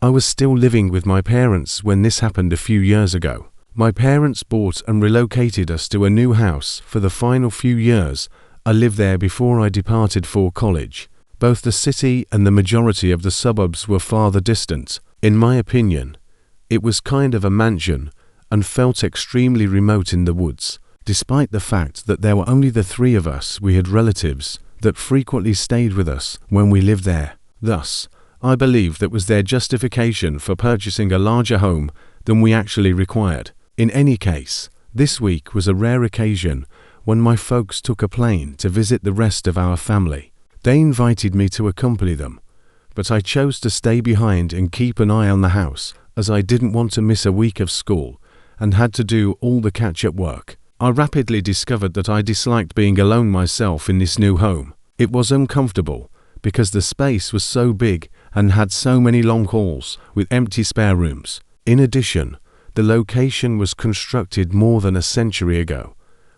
I was still living with my parents when this happened a few years ago. My parents bought and relocated us to a new house for the final few years I lived there before I departed for college. Both the city and the majority of the suburbs were farther distant. In my opinion, it was kind of a mansion and felt extremely remote in the woods. Despite the fact that there were only the three of us, we had relatives that frequently stayed with us when we lived there. Thus, I believe that was their justification for purchasing a larger home than we actually required. In any case, this week was a rare occasion when my folks took a plane to visit the rest of our family. They invited me to accompany them, but I chose to stay behind and keep an eye on the house, as I didn't want to miss a week of school and had to do all the catch-up work. I rapidly discovered that I disliked being alone myself in this new home. It was uncomfortable because the space was so big and had so many long halls with empty spare rooms. In addition, the location was constructed more than a century ago,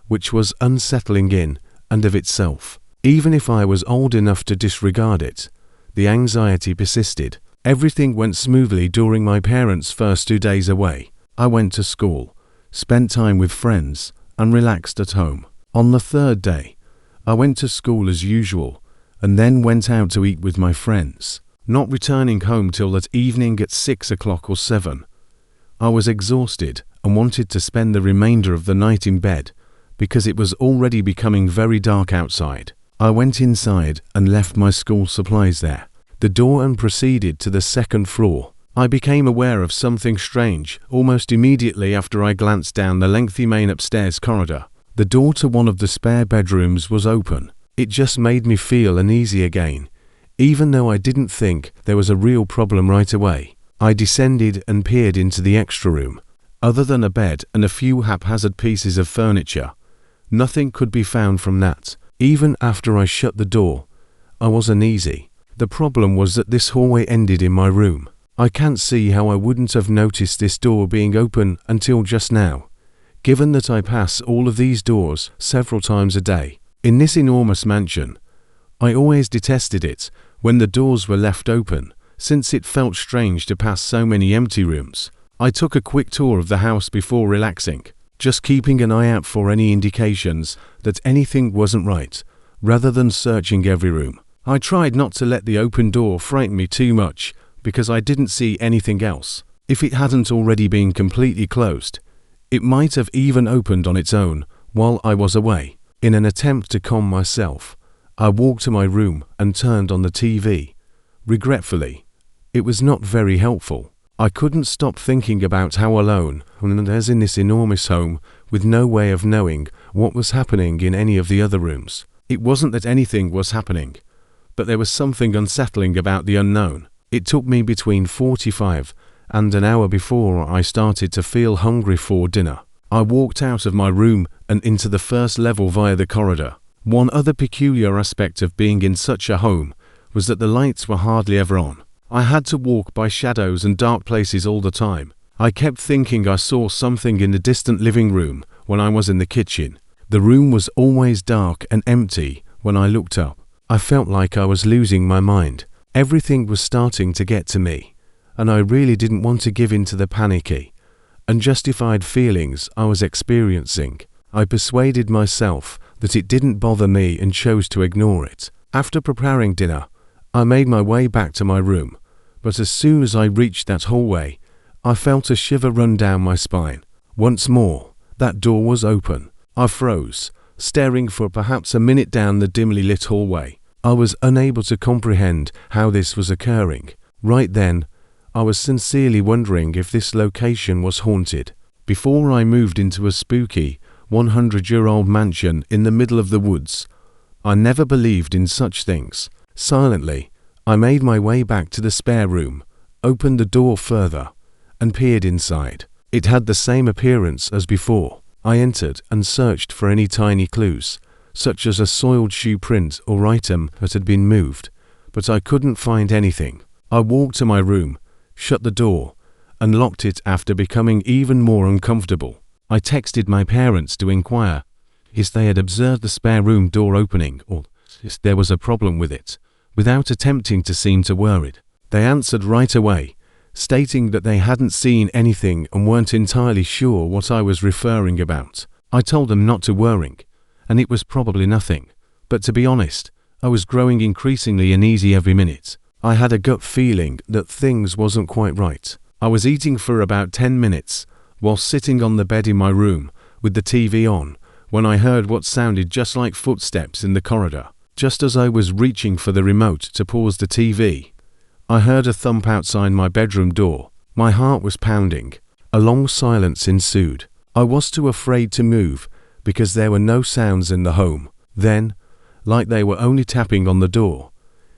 which was unsettling in and of itself. Even if I was old enough to disregard it, the anxiety persisted. Everything went smoothly during my parents' first 2 days away. I went to school, spent time with friends, and relaxed at home. On the third day, I went to school as usual and then went out to eat with my friends, not returning home till that evening at 6 o'clock or 7. I was exhausted and wanted to spend the remainder of the night in bed because it was already becoming very dark outside. I went inside and left my school supplies there, the door, and proceeded to the second floor. I became aware of something strange almost immediately after I glanced down the lengthy main upstairs corridor. The door to one of the spare bedrooms was open. It just made me feel uneasy again, even though I didn't think there was a real problem right away. I descended and peered into the extra room. Other than a bed and a few haphazard pieces of furniture, nothing could be found from that. Even after I shut the door, I was uneasy. The problem was that this hallway ended in my room. I can't see how I wouldn't have noticed this door being open until just now, given that I pass all of these doors several times a day. In this enormous mansion, I always detested it when the doors were left open, since it felt strange to pass so many empty rooms. I took a quick tour of the house before relaxing, just keeping an eye out for any indications that anything wasn't right, rather than searching every room. I tried not to let the open door frighten me too much, because I didn't see anything else. If it hadn't already been completely closed, it might have even opened on its own while I was away. In an attempt to calm myself, I walked to my room and turned on the TV. Regretfully, it was not very helpful. I couldn't stop thinking about how alone I was in this enormous home with no way of knowing what was happening in any of the other rooms. It wasn't that anything was happening, but there was something unsettling about the unknown. It took me between 45 and an hour before I started to feel hungry for dinner. I walked out of my room and into the first level via the corridor. One other peculiar aspect of being in such a home was that the lights were hardly ever on. I had to walk by shadows and dark places all the time. I kept thinking I saw something in the distant living room when I was in the kitchen. The room was always dark and empty when I looked up. I felt like I was losing my mind. Everything was starting to get to me, and I really didn't want to give in to the panicky, unjustified feelings I was experiencing. I persuaded myself that it didn't bother me and chose to ignore it. After preparing dinner, I made my way back to my room, but as soon as I reached that hallway, I felt a shiver run down my spine. Once more, that door was open. I froze, staring for perhaps a minute down the dimly lit hallway. I was unable to comprehend how this was occurring. Right then, I was sincerely wondering if this location was haunted. Before I moved into a spooky 100-year-old mansion in the middle of the woods, I never believed in such things. Silently, I made my way back to the spare room, opened the door further, and peered inside. It had the same appearance as before. I entered and searched for any tiny clues, such as a soiled shoe print or item that had been moved, but I couldn't find anything. I walked to my room, shut the door, and locked it after becoming even more uncomfortable. I texted my parents to inquire if they had observed the spare room door opening or if there was a problem with it, without attempting to seem too worried. They answered right away, stating that they hadn't seen anything and weren't entirely sure what I was referring about. I told them not to worry, and it was probably nothing. But to be honest, I was growing increasingly uneasy every minute. I had a gut feeling that things wasn't quite right. I was eating for about 10 minutes while sitting on the bed in my room with the TV on when I heard what sounded just like footsteps in the corridor. Just as I was reaching for the remote to pause the TV, I heard a thump outside my bedroom door. My heart was pounding. A long silence ensued. I was too afraid to move because there were no sounds in the home. Then, like they were only tapping on the door,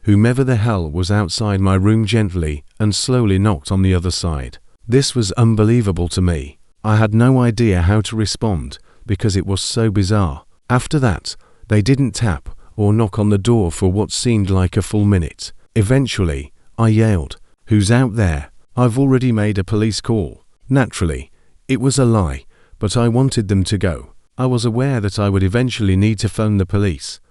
whomever the hell was outside my room gently and slowly knocked on the other side. This was unbelievable to me. I had no idea how to respond because it was so bizarre. After that, they didn't tap or knock on the door for what seemed like a full minute. Eventually, I yelled, "Who's out there? I've already made a police call." Naturally, it was a lie, but I wanted them to go. I was aware that I would eventually need to phone the police,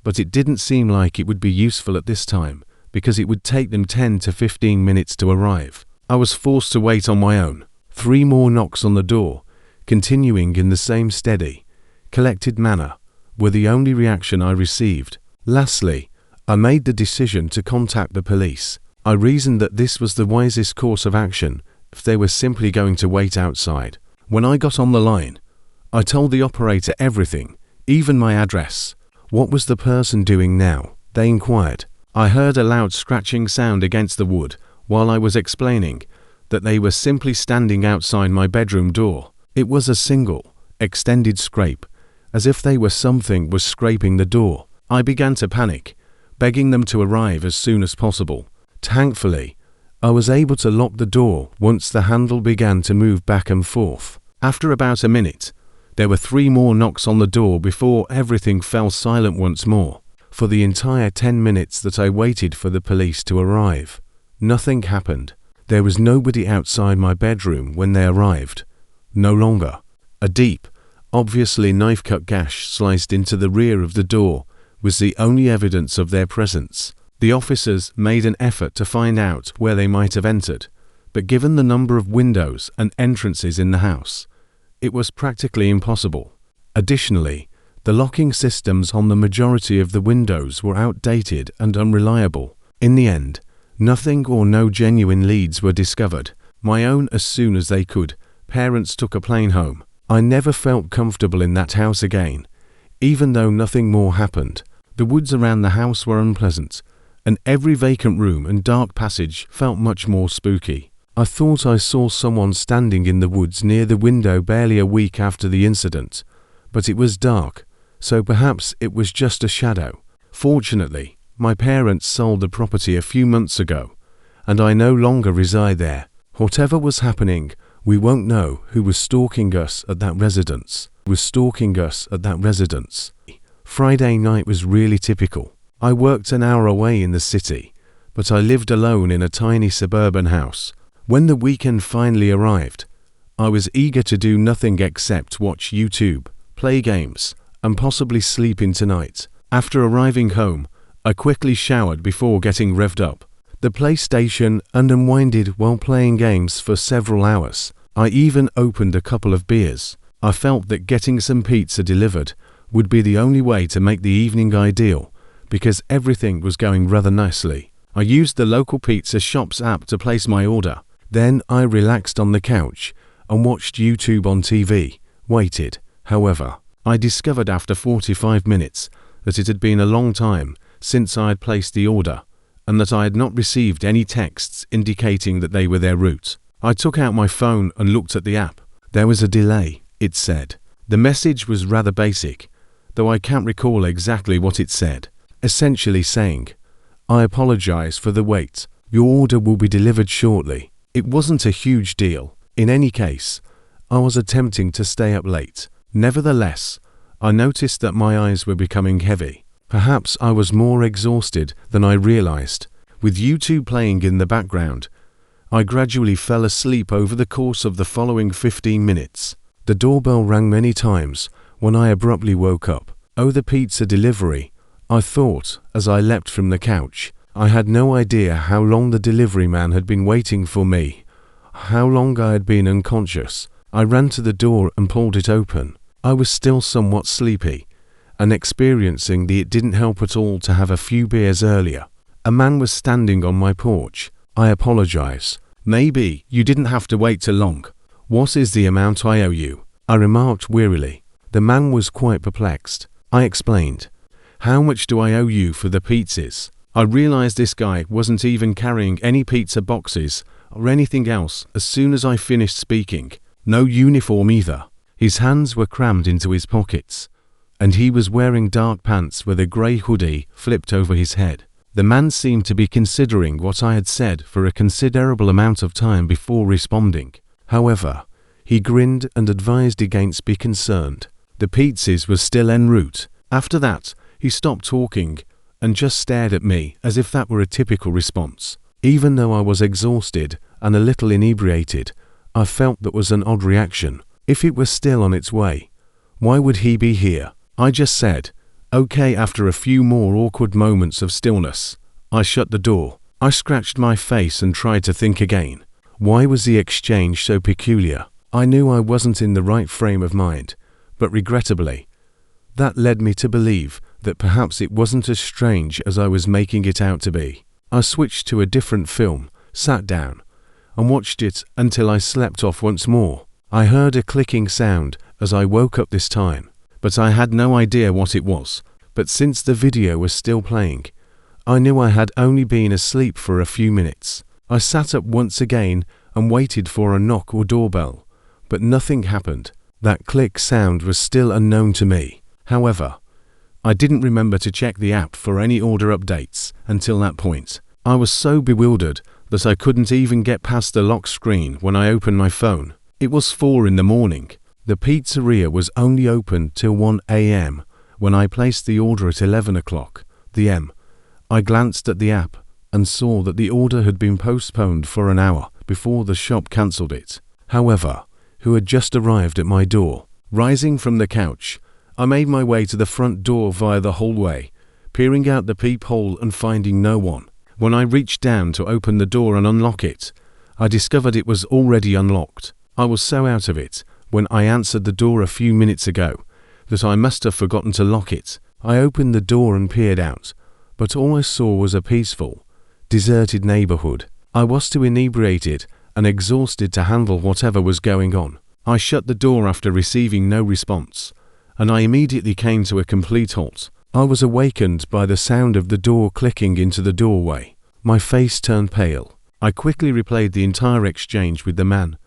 but it didn't seem like it would be useful at this time because it would take them 10 to 15 minutes to arrive. I was forced to wait on my own. 3 more knocks on the door, continuing in the same steady, collected manner, were the only reaction I received. Lastly, I made the decision to contact the police. I reasoned that this was the wisest course of action if they were simply going to wait outside. When I got on the line, I told the operator everything, even my address. What was the person doing now? They inquired. I heard a loud scratching sound against the wood while I was explaining that they were simply standing outside my bedroom door. It was a single, extended scrape, as if they were something was scraping the door. I began to panic, begging them to arrive as soon as possible. Thankfully, I was able to lock the door once the handle began to move back and forth. After about a minute, there were 3 more knocks on the door before everything fell silent once more. For the entire 10 minutes that I waited for the police to arrive, nothing happened. There was nobody outside my bedroom when they arrived. No longer. A deep, obviously knife-cut gash sliced into the rear of the door was the only evidence of their presence. The officers made an effort to find out where they might have entered, but given the number of windows and entrances in the house, it was practically impossible. Additionally, the locking systems on the majority of the windows were outdated and unreliable. In the end, nothing or no genuine leads were discovered. My own as soon as they could. Parents took a plane home. I never felt comfortable in that house again, even though nothing more happened. The woods around the house were unpleasant, and every vacant room and dark passage felt much more spooky. I thought I saw someone standing in the woods near the window barely a week after the incident, but it was dark, so perhaps it was just a shadow. Fortunately, my parents sold the property a few months ago, and I no longer reside there. Whatever was happening, we won't know who was stalking us at that residence. Friday night was really typical. I worked an hour away in the city, but I lived alone in a tiny suburban house. When the weekend finally arrived, I was eager to do nothing except watch YouTube, play games, and possibly sleep in tonight. After arriving home, I quickly showered before getting revved up the PlayStation and unwinded while playing games for several hours. I even opened a couple of beers. I felt that getting some pizza delivered would be the only way to make the evening ideal, because everything was going rather nicely. I used the local pizza shop's app to place my order. Then I relaxed on the couch and watched YouTube on TV. Waited. However, I discovered after 45 minutes that it had been a long time since I had placed the order, and that I had not received any texts indicating that they were en route. I took out my phone and looked at the app. There was a delay, it said. The message was rather basic, though I can't recall exactly what it said. Essentially saying, "I apologize for the wait. Your order will be delivered shortly." It wasn't a huge deal. In any case, I was attempting to stay up late. Nevertheless, I noticed that my eyes were becoming heavy. Perhaps I was more exhausted than I realized. With YouTube playing in the background, I gradually fell asleep over the course of the following 15 minutes. The doorbell rang many times when I abruptly woke up. "Oh, the pizza delivery," I thought as I leapt from the couch. I had no idea how long the delivery man had been waiting for me, how long I had been unconscious. I ran to the door and pulled it open. I was still somewhat sleepy, and experiencing it didn't help at all to have a few beers earlier. A man was standing on my porch. I apologize. Maybe you didn't have to wait too long. What is the amount I owe you? I remarked wearily. The man was quite perplexed. I explained. How much do I owe you for the pizzas? I realized this guy wasn't even carrying any pizza boxes or anything else as soon as I finished speaking. No uniform either. His hands were crammed into his pockets, and he was wearing dark pants with a grey hoodie flipped over his head. The man seemed to be considering what I had said for a considerable amount of time before responding. However, he grinned and advised against being concerned. The pizzas were still en route. After that, he stopped talking and just stared at me as if that were a typical response. Even though I was exhausted and a little inebriated, I felt that was an odd reaction. If it was still on its way, why would he be here? I just said, okay. After a few more awkward moments of stillness, I shut the door. I scratched my face and tried to think again. Why was the exchange so peculiar? I knew I wasn't in the right frame of mind, but regrettably, that led me to believe that perhaps it wasn't as strange as I was making it out to be. I switched to a different film, sat down, and watched it until I slept off once more. I heard a clicking sound as I woke up this time, but I had no idea what it was. But since the video was still playing, I knew I had only been asleep for a few minutes. I sat up once again and waited for a knock or doorbell, but nothing happened. That click sound was still unknown to me. However, I didn't remember to check the app for any order updates until that point. I was so bewildered that I couldn't even get past the lock screen when I opened my phone. It was 4 in the morning. The pizzeria was only open till 1 a.m. when I placed the order at 11 o'clock p.m. I glanced at the app and saw that the order had been postponed for an hour before the shop cancelled it. However, who had just arrived at my door. Rising from the couch, I made my way to the front door via the hallway, peering out the peephole and finding no one. When I reached down to open the door and unlock it, I discovered it was already unlocked. I was so out of it when I answered the door a few minutes ago that I must have forgotten to lock it. I opened the door and peered out, but all I saw was a peaceful, deserted neighborhood. I was too inebriated and exhausted to handle whatever was going on. I shut the door after receiving no response, and I immediately came to a complete halt. I was awakened by the sound of the door clicking into the doorway. My face turned pale. I quickly replayed the entire exchange with the man,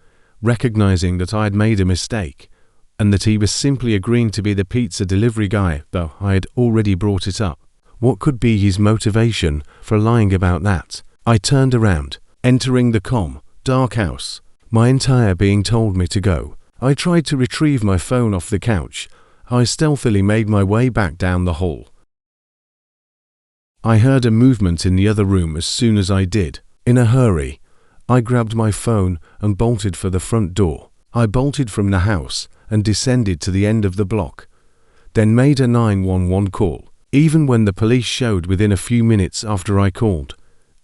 recognizing that I had made a mistake, and that he was simply agreeing to be the pizza delivery guy, though I had already brought it up. What could be his motivation for lying about that? I turned around, entering the dark house, my entire being told me to go. I tried to retrieve my phone off the couch. I stealthily made my way back down the hall. I heard a movement in the other room as soon as I did. In a hurry, I grabbed my phone and bolted for the front door. I bolted from the house and descended to the end of the block, then made a 911 call. Even when the police showed within a few minutes after I called,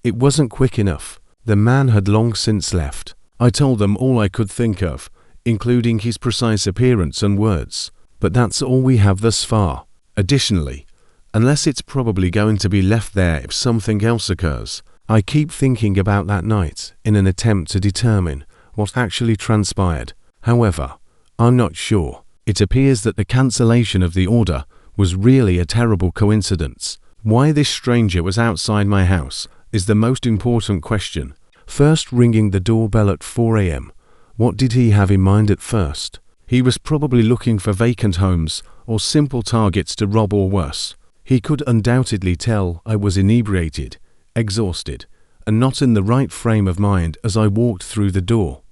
it wasn't quick enough. The man had long since left. I told them all I could think of, including his precise appearance and words. But that's all we have thus far. Additionally, unless it's probably going to be left there if something else occurs, I keep thinking about that night in an attempt to determine what actually transpired. However, I'm not sure. It appears that the cancellation of the order was really a terrible coincidence. Why this stranger was outside my house is the most important question. First, ringing the doorbell at 4 a.m. What did he have in mind at first? He was probably looking for vacant homes or simple targets to rob or worse. He could undoubtedly tell I was inebriated, exhausted, and not in the right frame of mind as I walked through the door.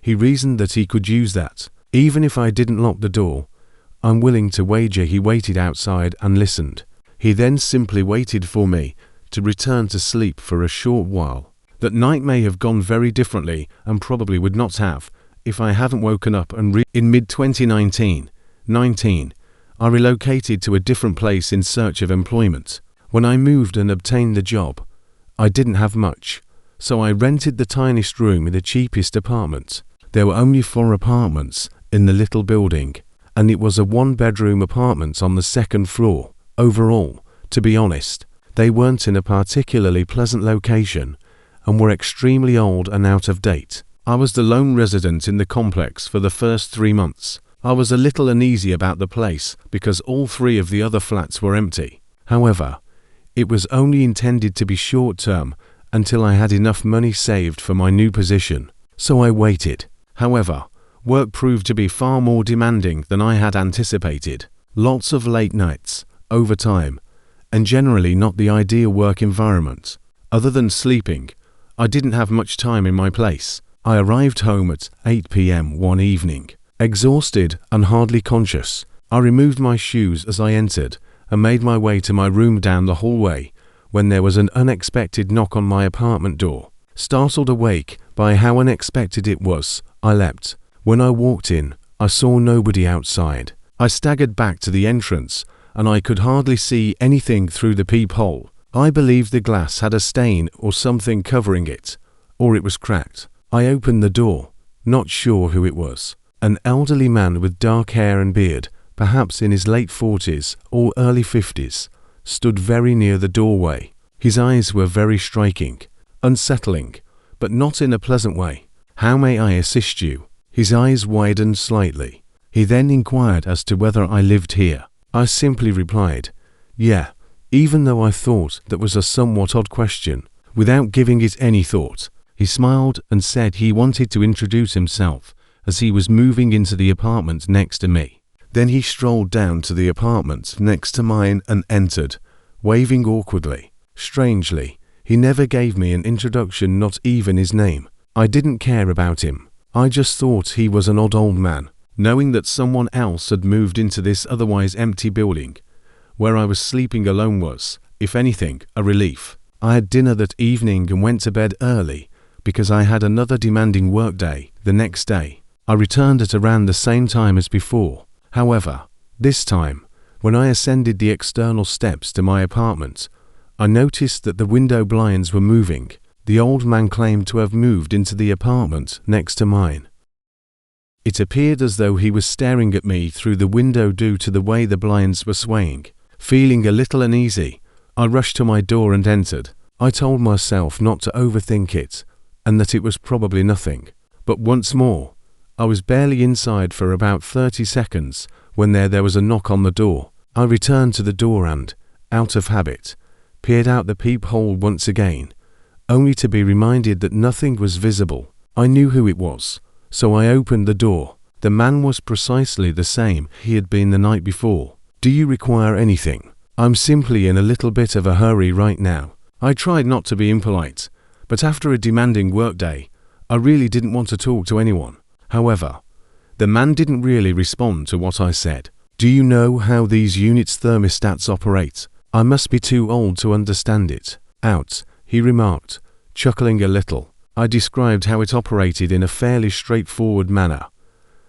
He reasoned that he could use that. Even if I didn't lock the door, I'm willing to wager he waited outside and listened. He then simply waited for me to return to sleep for a short while. That night may have gone very differently and probably would not have if I hadn't woken up and in mid-2019, I relocated to a different place in search of employment. When I moved and obtained the job, I didn't have much, so I rented the tiniest room in the cheapest apartment. There were only 4 apartments in the little building, and it was a 1-bedroom apartment on the 2nd floor. Overall, to be honest, they weren't in a particularly pleasant location and were extremely old and out of date. I was the lone resident in the complex for the first 3 months. I was a little uneasy about the place because all 3 of the other flats were empty. However, it was only intended to be short-term until I had enough money saved for my new position, so I waited. However, work proved to be far more demanding than I had anticipated. Lots of late nights, overtime, and generally not the ideal work environment. Other than sleeping, I didn't have much time in my place. I arrived home at 8 p.m. one evening, exhausted and hardly conscious. I removed my shoes as I entered and made my way to my room down the hallway when there was an unexpected knock on my apartment door. Startled awake by how unexpected it was, I leapt. When I walked in, I saw nobody outside. I staggered back to the entrance, and I could hardly see anything through the peephole. I believed the glass had a stain or something covering it, or it was cracked. I opened the door, not sure who it was. An elderly man with dark hair and beard, perhaps in his late 40s or early 50s, stood very near the doorway. His eyes were very striking, unsettling, but not in a pleasant way. "How may I assist you?" His eyes widened slightly. He then inquired as to whether I lived here. I simply replied, "Yeah," even though I thought that was a somewhat odd question. Without giving it any thought, he smiled and said he wanted to introduce himself as he was moving into the apartment next to me. Then he strolled down to the apartment next to mine and entered, waving awkwardly. Strangely, he never gave me an introduction, not even his name. I didn't care about him. I just thought he was an odd old man. Knowing that someone else had moved into this otherwise empty building, where I was sleeping alone was, if anything, a relief. I had dinner that evening and went to bed early because I had another demanding workday the next day. I returned at around the same time as before. However, this time, when I ascended the external steps to my apartment, I noticed that the window blinds were moving. The old man claimed to have moved into the apartment next to mine. It appeared as though he was staring at me through the window due to the way the blinds were swaying. Feeling a little uneasy, I rushed to my door and entered. I told myself not to overthink it, and that it was probably nothing. But once more, I was barely inside for about 30 seconds when there was a knock on the door. I returned to the door and, out of habit, peered out the peephole once again, only to be reminded that nothing was visible. I knew who it was, so I opened the door. The man was precisely the same he had been the night before. "Do you require anything? I'm simply in a little bit of a hurry right now." I tried not to be impolite, but after a demanding workday, I really didn't want to talk to anyone. However, the man didn't really respond to what I said. "Do you know how these units' thermostats operate? I must be too old to understand it." "Out," he remarked, chuckling a little. I described how it operated in a fairly straightforward manner,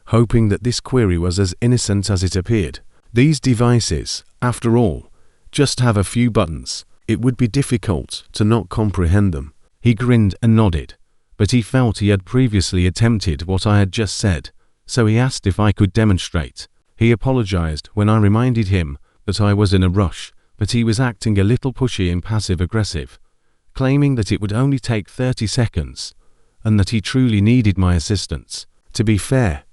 hoping that this query was as innocent as it appeared. These devices, after all, just have a few buttons. It would be difficult to not comprehend them. He grinned and nodded, but he felt he had previously attempted what I had just said, so he asked if I could demonstrate. He apologized when I reminded him that I was in a rush, but he was acting a little pushy and passive-aggressive, claiming that it would only take 30 seconds, and that he truly needed my assistance. To be fair,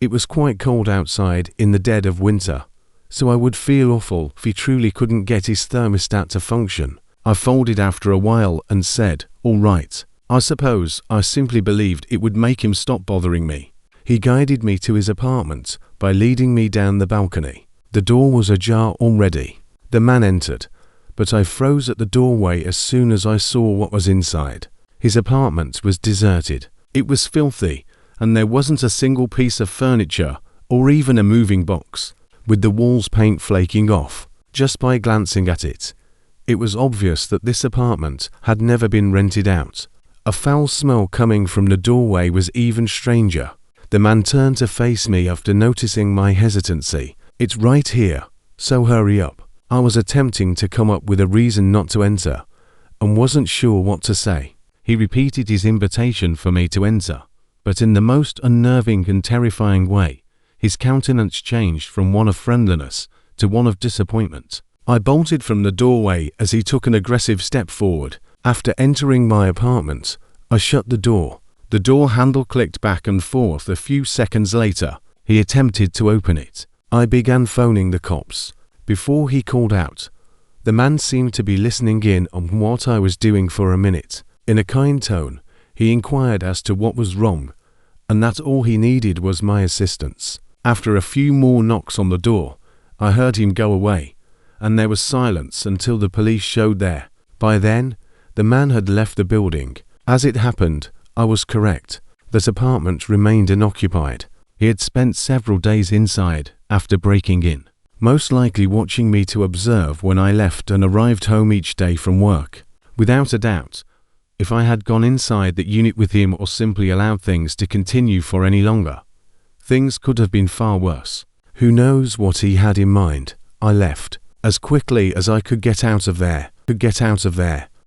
it was quite cold outside in the dead of winter, so I would feel awful if he truly couldn't get his thermostat to function. I folded after a while and said, "All right. I suppose I simply believed it would make him stop bothering me." He guided me to his apartment by leading me down the balcony. The door was ajar already. The man entered, but I froze at the doorway as soon as I saw what was inside. His apartment was deserted. It was filthy, and there wasn't a single piece of furniture or even a moving box, with the walls paint flaking off. Just by glancing at it, it was obvious that this apartment had never been rented out. A foul smell coming from the doorway was even stranger. The man turned to face me after noticing my hesitancy. "It's right here, so hurry up." I was attempting to come up with a reason not to enter, and wasn't sure what to say. He repeated his invitation for me to enter, but in the most unnerving and terrifying way, his countenance changed from one of friendliness to one of disappointment. I bolted from the doorway as he took an aggressive step forward. After entering my apartment, I shut the door. The door handle clicked back and forth. A few seconds later, he attempted to open it. I began phoning the cops. Before he called out, the man seemed to be listening in on what I was doing for a minute. In a kind tone, he inquired as to what was wrong, and that all he needed was my assistance. After a few more knocks on the door, I heard him go away, and there was silence until the police showed there. By then, the man had left the building. As it happened, I was correct. That apartment remained unoccupied. He had spent several days inside after breaking in, most likely watching me to observe when I left and arrived home each day from work. Without a doubt, if I had gone inside that unit with him or simply allowed things to continue for any longer, things could have been far worse. Who knows what he had in mind? I left as quickly as I could get out of there.